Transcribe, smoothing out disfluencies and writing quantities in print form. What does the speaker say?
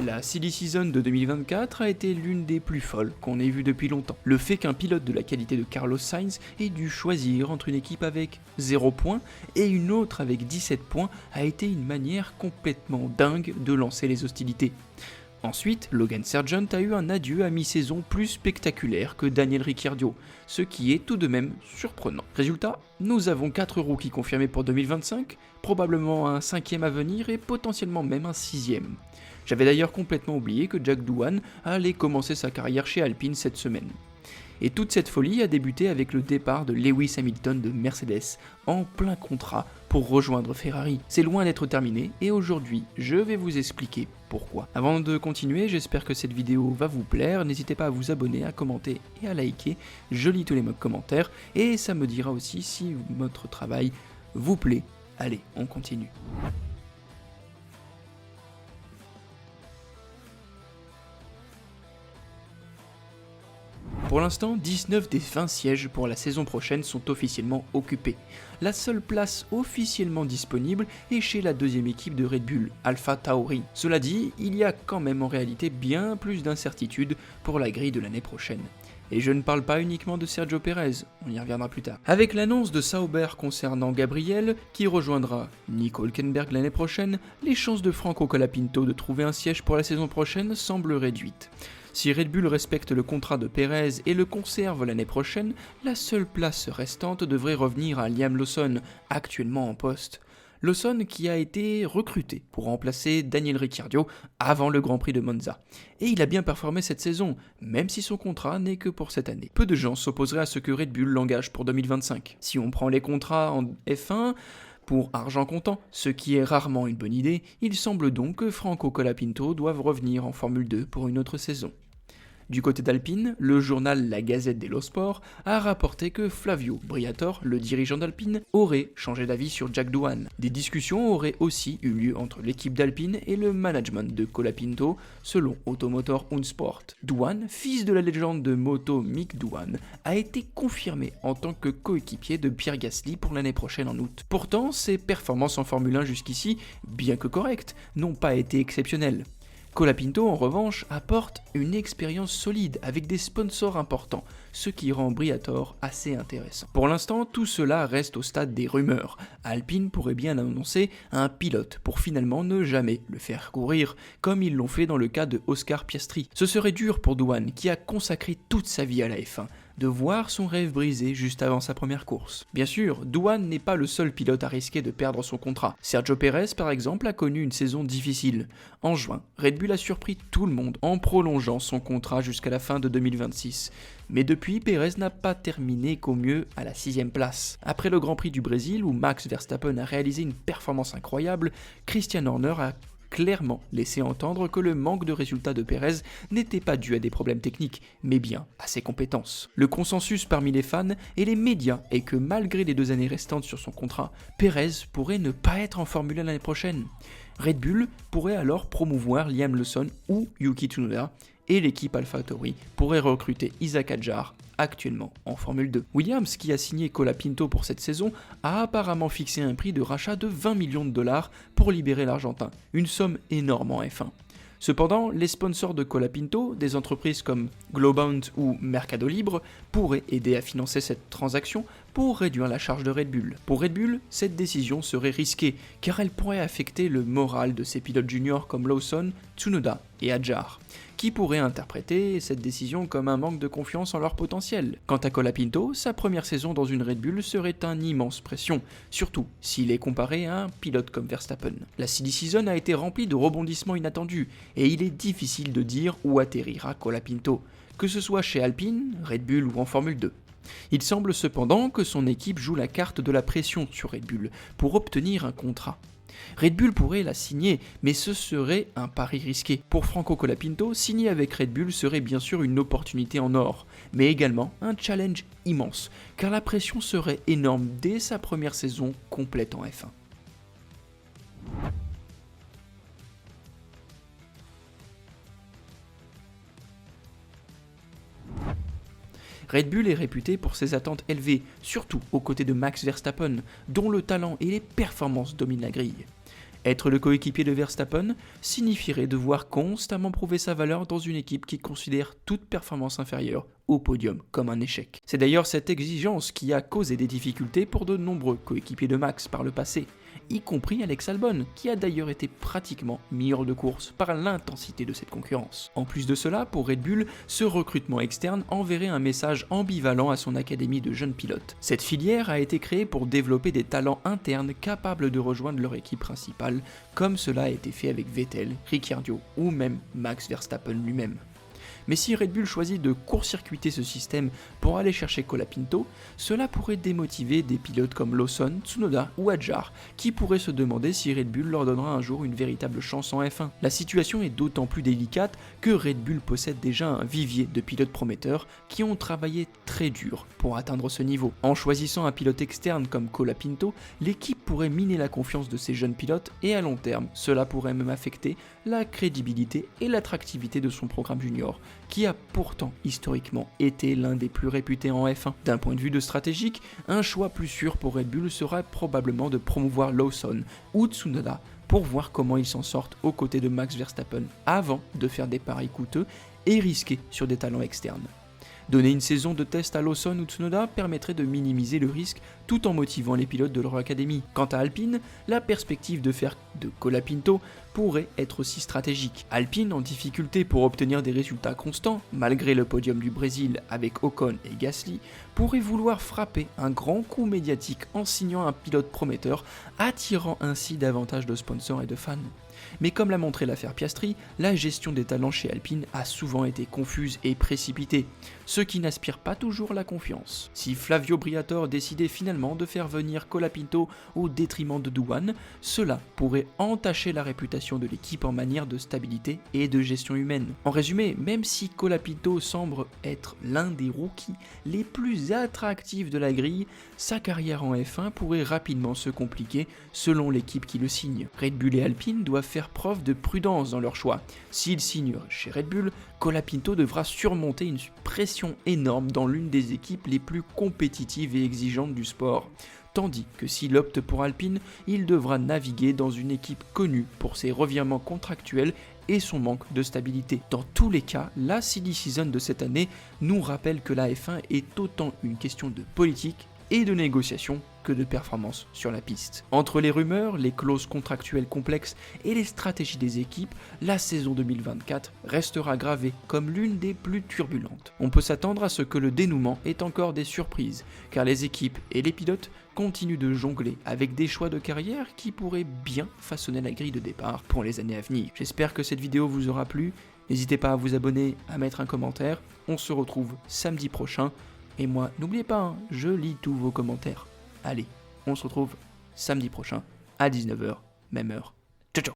La silly season de 2024 a été l'une des plus folles qu'on ait vues depuis longtemps. Le fait qu'un pilote de la qualité de Carlos Sainz ait dû choisir entre une équipe avec 0 points et une autre avec 17 points a été une manière complètement dingue de lancer les hostilités. Ensuite, Logan Sargeant a eu un adieu à mi-saison plus spectaculaire que Daniel Ricciardo, ce qui est tout de même surprenant. Résultat, nous avons 4 rookies confirmés pour 2025, probablement un 5e à venir et potentiellement même un 6e. J'avais d'ailleurs complètement oublié que Jack Doohan allait commencer sa carrière chez Alpine cette semaine. Et toute cette folie a débuté avec le départ de Lewis Hamilton de Mercedes, en plein contrat pour rejoindre Ferrari. C'est loin d'être terminé et aujourd'hui je vais vous expliquer pourquoi. Avant de continuer, j'espère que cette vidéo va vous plaire, n'hésitez pas à vous abonner, à commenter et à liker, je lis tous les commentaires et ça me dira aussi si votre travail vous plaît. Allez, on continue. Pour l'instant, 19 des 20 sièges pour la saison prochaine sont officiellement occupés. La seule place officiellement disponible est chez la deuxième équipe de Red Bull, Alpha Tauri. Cela dit, il y a quand même en réalité bien plus d'incertitudes pour la grille de l'année prochaine. Et je ne parle pas uniquement de Sergio Pérez, on y reviendra plus tard. Avec l'annonce de Sauber concernant Gabriel, qui rejoindra Nico Hülkenberg l'année prochaine, les chances de Franco Colapinto de trouver un siège pour la saison prochaine semblent réduites. Si Red Bull respecte le contrat de Pérez et le conserve l'année prochaine, la seule place restante devrait revenir à Liam Lawson, actuellement en poste. Lawson qui a été recruté pour remplacer Daniel Ricciardo avant le Grand Prix de Monza. Et il a bien performé cette saison, même si son contrat n'est que pour cette année. Peu de gens s'opposeraient à ce que Red Bull l'engage pour 2025. Si on prend les contrats en F1, pour argent comptant, ce qui est rarement une bonne idée, il semble donc que Franco Colapinto doive revenir en Formule 2 pour une autre saison. Du côté d'Alpine, le journal La Gazette dello Sport a rapporté que Flavio Briatore, le dirigeant d'Alpine, aurait changé d'avis sur Jack Doohan. Des discussions auraient aussi eu lieu entre l'équipe d'Alpine et le management de Colapinto, selon Automotor Unsport. Doohan, fils de la légende de moto Mick Doohan, a été confirmé en tant que coéquipier de Pierre Gasly pour l'année prochaine en août. Pourtant, ses performances en Formule 1 jusqu'ici, bien que correctes, n'ont pas été exceptionnelles. Colapinto, en revanche, apporte une expérience solide avec des sponsors importants, ce qui rend Briatore assez intéressant. Pour l'instant, tout cela reste au stade des rumeurs. Alpine pourrait bien annoncer un pilote pour finalement ne jamais le faire courir, comme ils l'ont fait dans le cas de Oscar Piastri. Ce serait dur pour Doohan, qui a consacré toute sa vie à la F1, de voir son rêve brisé juste avant sa première course. Bien sûr, Doohan n'est pas le seul pilote à risquer de perdre son contrat. Sergio Pérez, par exemple, a connu une saison difficile. En juin, Red Bull a surpris tout le monde en prolongeant son contrat jusqu'à la fin de 2026. Mais depuis, Pérez n'a pas terminé qu'au mieux à la 6e place. Après le Grand Prix du Brésil, où Max Verstappen a réalisé une performance incroyable, Christian Horner a clairement laissé entendre que le manque de résultats de Pérez n'était pas dû à des problèmes techniques, mais bien à ses compétences. Le consensus parmi les fans et les médias est que malgré les 2 années restantes sur son contrat, Pérez pourrait ne pas être en Formule 1 l'année prochaine. Red Bull pourrait alors promouvoir Liam Lawson ou Yuki Tsunoda, et l'équipe AlphaTauri pourrait recruter Isaac Hadjar, actuellement en Formule 2. Williams, qui a signé Colapinto pour cette saison, a apparemment fixé un prix de rachat de 20 millions de dollars pour libérer l'Argentin, une somme énorme en F1. Cependant, les sponsors de Colapinto, des entreprises comme Globant ou Mercado Libre, pourraient aider à financer cette transaction pour réduire la charge de Red Bull. Pour Red Bull, cette décision serait risquée, car elle pourrait affecter le moral de ses pilotes juniors comme Lawson, Tsunoda et Hadjar, qui pourraient interpréter cette décision comme un manque de confiance en leur potentiel. Quant à Colapinto, sa première saison dans une Red Bull serait une immense pression, surtout s'il est comparé à un pilote comme Verstappen. La silly season a été remplie de rebondissements inattendus, et il est difficile de dire où atterrira Colapinto, que ce soit chez Alpine, Red Bull ou en Formule 2. Il semble cependant que son équipe joue la carte de la pression sur Red Bull pour obtenir un contrat. Red Bull pourrait la signer, mais ce serait un pari risqué. Pour Franco Colapinto, signer avec Red Bull serait bien sûr une opportunité en or, mais également un challenge immense, car la pression serait énorme dès sa première saison complète en F1. Red Bull est réputé pour ses attentes élevées, surtout aux côtés de Max Verstappen, dont le talent et les performances dominent la grille. Être le coéquipier de Verstappen signifierait devoir constamment prouver sa valeur dans une équipe qui considère toute performance inférieure au podium comme un échec. C'est d'ailleurs cette exigence qui a causé des difficultés pour de nombreux coéquipiers de Max par le passé, y compris Alex Albon, qui a d'ailleurs été pratiquement mis hors de course par l'intensité de cette concurrence. En plus de cela, pour Red Bull, ce recrutement externe enverrait un message ambivalent à son académie de jeunes pilotes. Cette filière a été créée pour développer des talents internes capables de rejoindre leur équipe principale, comme cela a été fait avec Vettel, Ricciardo ou même Max Verstappen lui-même. Mais si Red Bull choisit de court-circuiter ce système pour aller chercher Colapinto, cela pourrait démotiver des pilotes comme Lawson, Tsunoda ou Hadjar, qui pourraient se demander si Red Bull leur donnera un jour une véritable chance en F1. La situation est d'autant plus délicate que Red Bull possède déjà un vivier de pilotes prometteurs qui ont travaillé très dur pour atteindre ce niveau. En choisissant un pilote externe comme Colapinto, l'équipe pourrait miner la confiance de ces jeunes pilotes et à long terme, cela pourrait même affecter la crédibilité et l'attractivité de son programme junior, qui a pourtant historiquement été l'un des plus réputés en F1. D'un point de vue de stratégique, un choix plus sûr pour Red Bull sera probablement de promouvoir Lawson ou Tsunoda pour voir comment ils s'en sortent aux côtés de Max Verstappen avant de faire des paris coûteux et risqués sur des talents externes. Donner une saison de test à Lawson ou Tsunoda permettrait de minimiser le risque tout en motivant les pilotes de leur académie. Quant à Alpine, la perspective de faire de Colapinto pourrait être aussi stratégique. Alpine, en difficulté pour obtenir des résultats constants, malgré le podium du Brésil avec Ocon et Gasly, pourrait vouloir frapper un grand coup médiatique en signant un pilote prometteur, attirant ainsi davantage de sponsors et de fans. Mais comme l'a montré l'affaire Piastri, la gestion des talents chez Alpine a souvent été confuse et précipitée, ce qui n'aspire pas toujours la confiance. Si Flavio Briatore décidait finalement de faire venir Colapinto au détriment de Douane, cela pourrait entacher la réputation de l'équipe en matière de stabilité et de gestion humaine. En résumé, même si Colapinto semble être l'un des rookies les plus attractifs de la grille, sa carrière en F1 pourrait rapidement se compliquer selon l'équipe qui le signe. Red Bull et Alpine doivent faire preuve de prudence dans leur choix. S'il signe chez Red Bull, Colapinto devra surmonter une pression énorme dans l'une des équipes les plus compétitives et exigeantes du sport. Tandis que s'il opte pour Alpine, il devra naviguer dans une équipe connue pour ses revirements contractuels et son manque de stabilité. Dans tous les cas, la silly season de cette année nous rappelle que la F1 est autant une question de politique et de négociation que de performance sur la piste. Entre les rumeurs, les clauses contractuelles complexes et les stratégies des équipes, la saison 2024 restera gravée comme l'une des plus turbulentes. On peut s'attendre à ce que le dénouement ait encore des surprises, car les équipes et les pilotes continuent de jongler avec des choix de carrière qui pourraient bien façonner la grille de départ pour les années à venir. J'espère que cette vidéo vous aura plu, n'hésitez pas à vous abonner, à mettre un commentaire, on se retrouve samedi prochain, et moi, n'oubliez pas, je lis tous vos commentaires. Allez, on se retrouve samedi prochain à 19h, même heure. Ciao ciao.